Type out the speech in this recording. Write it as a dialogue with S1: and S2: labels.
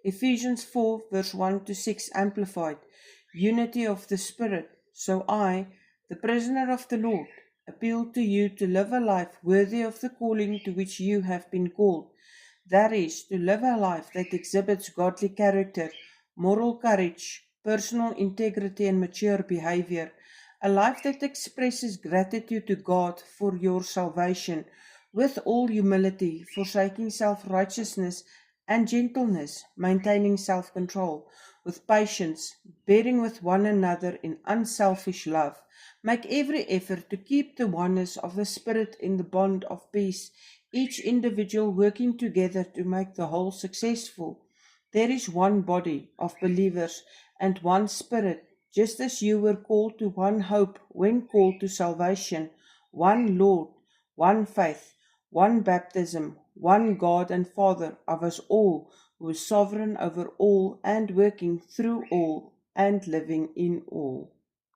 S1: Ephesians 4 verse 1 to 6 Amplified. Unity of the Spirit. So I, the prisoner of the Lord, appeal to you to live a life worthy of the calling to which you have been called. That is, to live a life that exhibits godly character, moral courage, personal integrity and mature behavior. A life that expresses gratitude to God for your salvation, with all humility, forsaking self-righteousness and gentleness, maintaining self-control, with patience, bearing with one another in unselfish love. Make every effort to keep the oneness of the Spirit in the bond of peace, each individual working together to make the whole successful. There is one body of believers and one Spirit, just as you were called to one hope when called to salvation, one Lord, one faith, one baptism, one God and Father of us all, who is sovereign over all and working through all and living in all.